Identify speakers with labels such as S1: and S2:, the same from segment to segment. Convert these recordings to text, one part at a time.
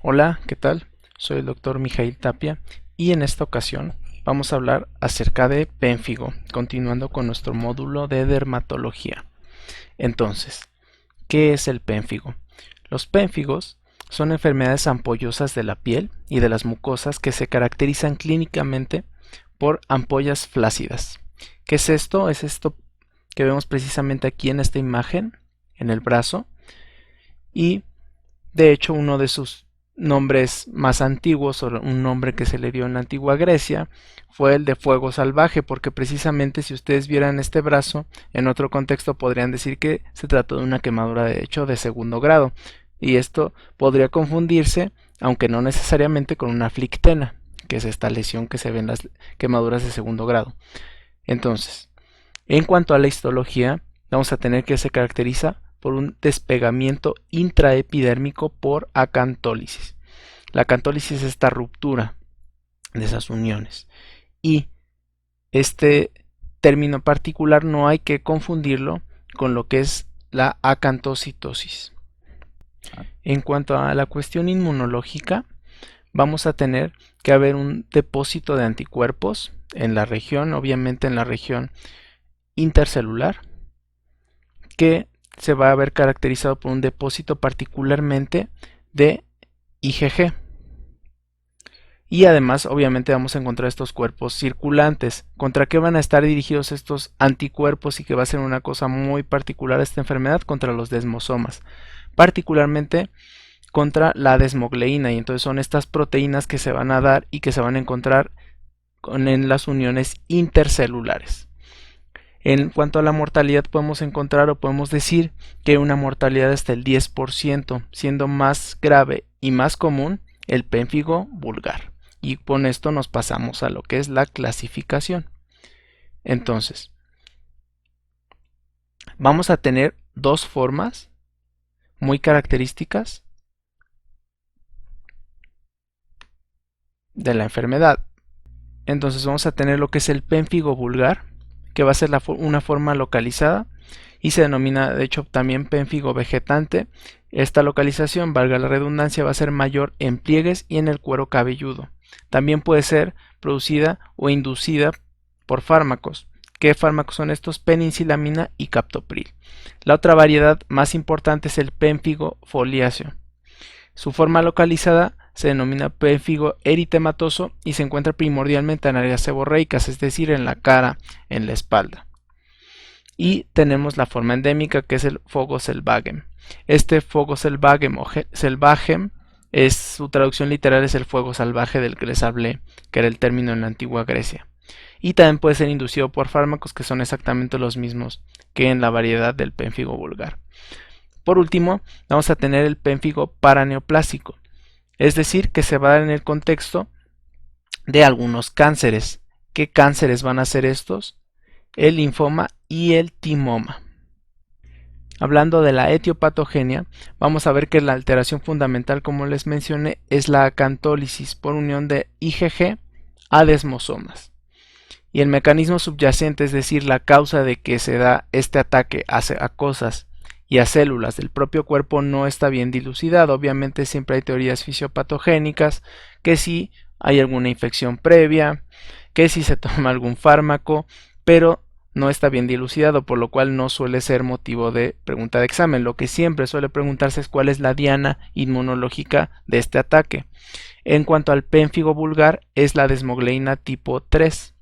S1: Hola, ¿qué tal? Soy el doctor Mijail Tapia y en esta ocasión vamos a hablar acerca de pénfigo, continuando con nuestro módulo de dermatología. Entonces, ¿qué es el pénfigo? Los pénfigos son enfermedades ampollosas de la piel y de las mucosas que se caracterizan clínicamente por ampollas flácidas. ¿Qué es esto? Es esto que vemos precisamente aquí en esta imagen, en el brazo, y de hecho uno de sus nombres más antiguos, o un nombre que se le dio en la antigua Grecia, fue el de fuego salvaje, porque precisamente si ustedes vieran este brazo, en otro contexto podrían decir que se trató de una quemadura de hecho de segundo grado, y esto podría confundirse, aunque no necesariamente, con una flictena, que es esta lesión que se ve en las quemaduras de segundo grado. Entonces, en cuanto a la histología, vamos a tener que se caracteriza por un despegamiento intraepidérmico por acantólisis. La acantólisis es esta ruptura de esas uniones. Y este término particular no hay que confundirlo con lo que es la acantocitosis. En cuanto a la cuestión inmunológica, vamos a tener que haber un depósito de anticuerpos en la región, obviamente en la región intercelular, que se va a ver caracterizado por un depósito particularmente de IgG. Y además, obviamente, vamos a encontrar estos cuerpos circulantes. ¿Contra qué van a estar dirigidos estos anticuerpos y que va a ser una cosa muy particular esta enfermedad? Contra los desmosomas, particularmente contra la desmogleína. Y entonces son estas proteínas que se van a dar y que se van a encontrar en las uniones intercelulares. En cuanto a la mortalidad, podemos encontrar o podemos decir que una mortalidad hasta el 10%, siendo más grave y más común el pénfigo vulgar. Y con esto nos pasamos a lo que es la clasificación. Entonces, vamos a tener dos formas muy características de la enfermedad. Entonces vamos a tener lo que es el pénfigo vulgar, que va a ser una forma localizada y se denomina de hecho también pénfigo vegetante. Esta localización, valga la redundancia, va a ser mayor en pliegues y en el cuero cabelludo. También puede ser producida o inducida por fármacos. ¿Qué fármacos son estos? Penicillamina y captopril. La otra variedad más importante es el pénfigo foliáceo. Su forma localizada se denomina pénfigo eritematoso y se encuentra primordialmente en áreas seborreicas, es decir, en la cara, en la espalda. Y tenemos la forma endémica, que es el Fogo-Selvagem. Este Fogo-Selvagem o Selvagem, su traducción literal es el fuego salvaje del que les hablé, que era el término en la antigua Grecia. Y también puede ser inducido por fármacos que son exactamente los mismos que en la variedad del pénfigo vulgar. Por último, vamos a tener el pénfigo paraneoplásico, es decir, que se va a dar en el contexto de algunos cánceres. ¿Qué cánceres van a ser estos? El linfoma y el timoma. Hablando de la etiopatogenia, vamos a ver que la alteración fundamental, como les mencioné, es la acantólisis por unión de IgG a desmosomas. Y el mecanismo subyacente, es decir, la causa de que se da este ataque a cosas y a células del propio cuerpo, no está bien dilucidado. Obviamente siempre hay teorías fisiopatogénicas, que si hay alguna infección previa, que si se toma algún fármaco, pero no está bien dilucidado, por lo cual no suele ser motivo de pregunta de examen. Lo que siempre suele preguntarse es cuál es la diana inmunológica de este ataque. En cuanto al pénfigo vulgar, es la desmogleína tipo 3.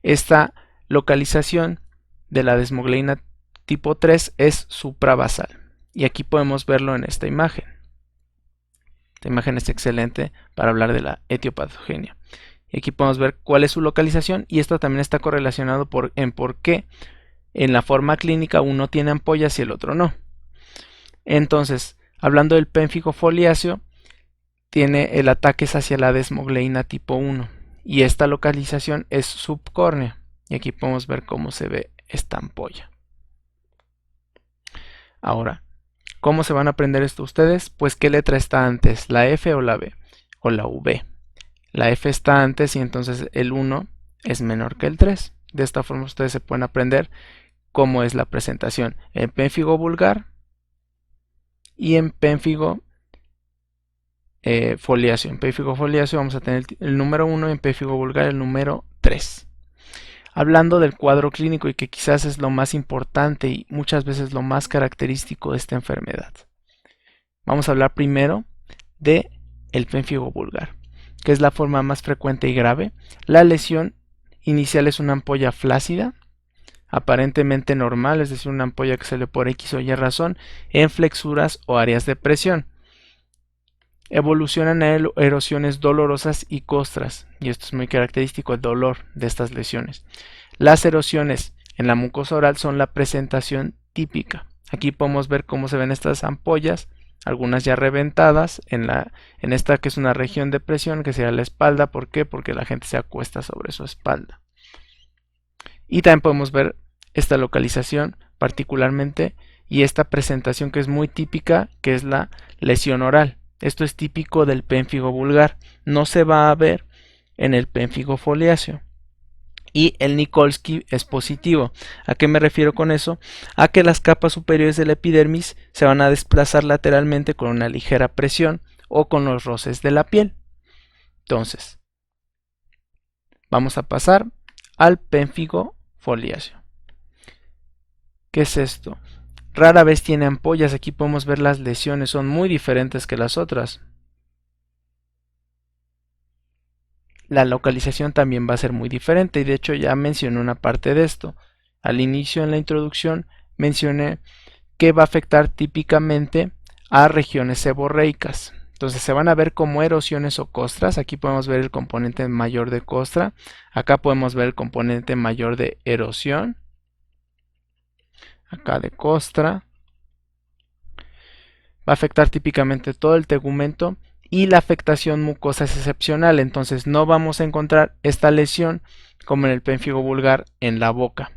S1: Esta localización de la desmogleína tipo 3 es suprabasal. Y aquí podemos verlo en esta imagen. Esta imagen es excelente para hablar de la etiopatogenia. Y aquí podemos ver cuál es su localización, y esto también está correlacionado en por qué en la forma clínica uno tiene ampollas y el otro no. Entonces, hablando del pénfigo foliáceo, tiene el ataque hacia la desmogleína tipo 1 y esta localización es subcórnea. Y aquí podemos ver cómo se ve esta ampolla. Ahora, ¿cómo se van a aprender esto ustedes? Pues ¿qué letra está antes? ¿La F o la B? O la V. La F está antes y entonces el 1 es menor que el 3. De esta forma ustedes se pueden aprender cómo es la presentación en pénfigo vulgar y en pénfigo foliáceo. En pemphigo foliáceo vamos a tener el número 1 y en pemphigo vulgar el número 3. Hablando del cuadro clínico y que quizás es lo más importante y muchas veces lo más característico de esta enfermedad. Vamos a hablar primero de el pemphigo vulgar, que es la forma más frecuente y grave. La lesión inicial es una ampolla flácida, aparentemente normal, es decir, una ampolla que sale por X o Y razón en flexuras o áreas de presión. Evolucionan a erosiones dolorosas y costras, y esto es muy característico, el dolor de estas lesiones. Las erosiones en la mucosa oral son la presentación típica. Aquí podemos ver cómo se ven estas ampollas, algunas ya reventadas, en esta que es una región de presión, que sería la espalda. ¿Por qué? Porque la gente se acuesta sobre su espalda. Y también podemos ver esta localización particularmente y esta presentación que es muy típica, que es la lesión oral. Esto es típico del pemphigo vulgar, no se va a ver en el pemphigo foliáceo. Y el Nikolsky es positivo. ¿A qué me refiero con eso? A que las capas superiores de la epidermis se van a desplazar lateralmente con una ligera presión o con los roces de la piel. Entonces, vamos a pasar al pemphigo foliáceo. ¿Qué es esto? Rara vez tiene ampollas. Aquí podemos ver las lesiones, son muy diferentes que las otras. La localización también va a ser muy diferente y de hecho ya mencioné una parte de esto. Al inicio en la introducción mencioné que va a afectar típicamente a regiones seborreicas. Entonces se van a ver como erosiones o costras. Aquí podemos ver el componente mayor de costra. Acá podemos ver el componente mayor de erosión. Acá de costra. Va a afectar típicamente todo el tegumento y la afectación mucosa es excepcional. Entonces no vamos a encontrar esta lesión como en el pemphigo vulgar en la boca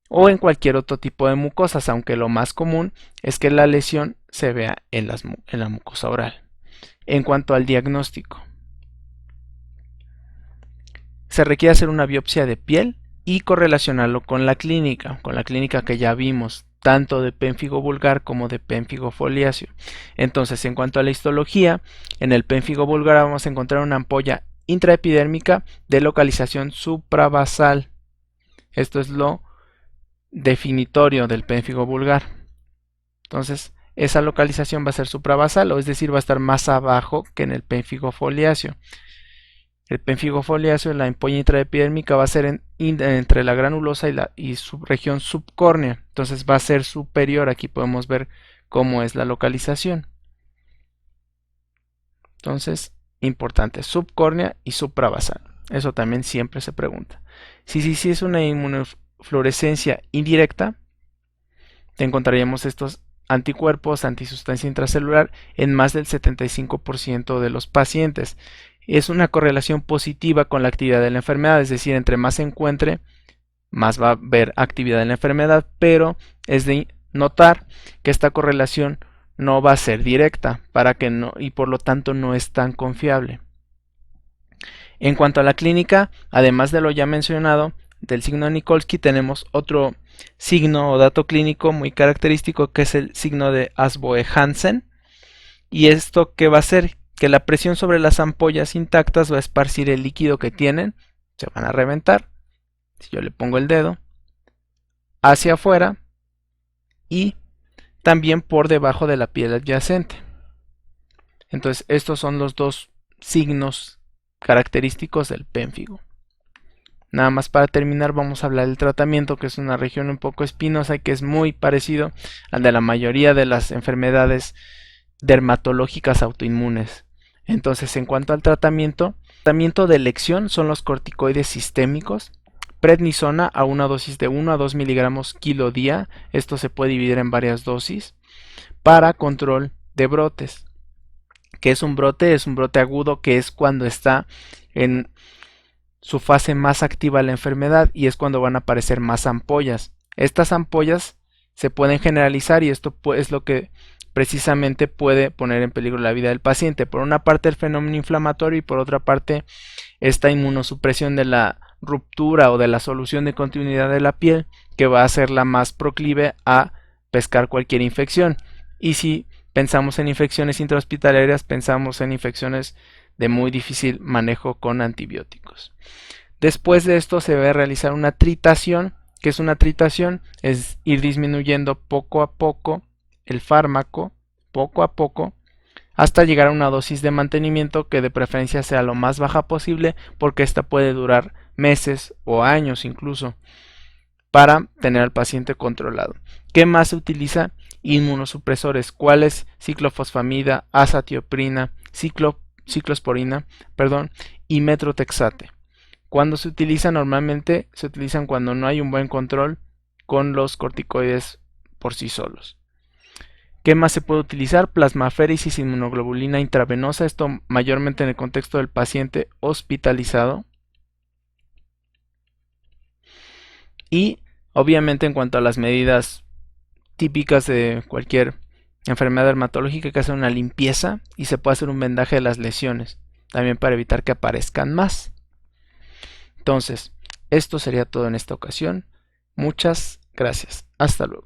S1: o en cualquier otro tipo de mucosas, aunque lo más común es que la lesión se vea en la mucosa oral. En cuanto al diagnóstico, se requiere hacer una biopsia de piel y correlacionarlo con la clínica que ya vimos, tanto de pemphigo vulgar como de pemphigo foliáceo. Entonces, en cuanto a la histología, en el pemphigo vulgar vamos a encontrar una ampolla intraepidérmica de localización suprabasal. Esto es lo definitorio del pemphigo vulgar. Entonces, esa localización va a ser suprabasal, o es decir, va a estar más abajo que en el pemphigo foliáceo. El pemphigo foliáceo, la ampolla intraepidérmica, va a ser entre la granulosa y su región subcórnea. Entonces va a ser superior. Aquí podemos ver cómo es la localización. Entonces, importante, subcórnea y suprabasal. Eso también siempre se pregunta. Si es una inmunofluorescencia indirecta, encontraríamos estos anticuerpos, antisustancia intracelular en más del 75% de los pacientes. Es una correlación positiva con la actividad de la enfermedad, es decir, entre más se encuentre, más va a haber actividad en la enfermedad, pero es de notar que esta correlación no va a ser directa y por lo tanto no es tan confiable. En cuanto a la clínica, además de lo ya mencionado, del signo de Nikolsky, tenemos otro signo o dato clínico muy característico, que es el signo de Asboe-Hansen. ¿Y esto qué va a hacer? Que la presión sobre las ampollas intactas va a esparcir el líquido que tienen, se van a reventar. Si yo le pongo el dedo hacia afuera y también por debajo de la piel adyacente. Entonces estos son los dos signos característicos del pénfigo. Nada más para terminar, vamos a hablar del tratamiento, que es una región un poco espinosa y que es muy parecido al de la mayoría de las enfermedades dermatológicas autoinmunes. Entonces, en cuanto al tratamiento de elección son los corticoides sistémicos, prednisona a una dosis de 1 a 2 miligramos kilo día. Esto se puede dividir en varias dosis para control de brotes. ¿Qué es un brote? Es un brote agudo, que es cuando está en su fase más activa la enfermedad y es cuando van a aparecer más ampollas. Estas ampollas se pueden generalizar y esto es lo que precisamente puede poner en peligro la vida del paciente. Por una parte el fenómeno inflamatorio y por otra parte esta inmunosupresión de la ruptura o de la solución de continuidad de la piel, que va a ser la más proclive a pescar cualquier infección. Y si pensamos en infecciones intrahospitalarias, pensamos en infecciones de muy difícil manejo con antibióticos. Después de esto se debe realizar una tritación. ¿Qué es una tritación? Es ir disminuyendo poco a poco el fármaco, poco a poco, hasta llegar a una dosis de mantenimiento que de preferencia sea lo más baja posible, porque esta puede durar meses o años incluso, para tener al paciente controlado. ¿Qué más se utiliza? Inmunosupresores. ¿Cuáles? Ciclofosfamida, azatioprina, ciclosporina, y metrotexate. Cuando se utiliza, normalmente se utilizan cuando no hay un buen control con los corticoides por sí solos. ¿Qué más se puede utilizar? Plasmaféresis, inmunoglobulina intravenosa, esto mayormente en el contexto del paciente hospitalizado. Y obviamente en cuanto a las medidas típicas de cualquier enfermedad dermatológica, hay que hacer una limpieza y se puede hacer un vendaje de las lesiones, también para evitar que aparezcan más. Entonces, esto sería todo en esta ocasión. Muchas gracias. Hasta luego.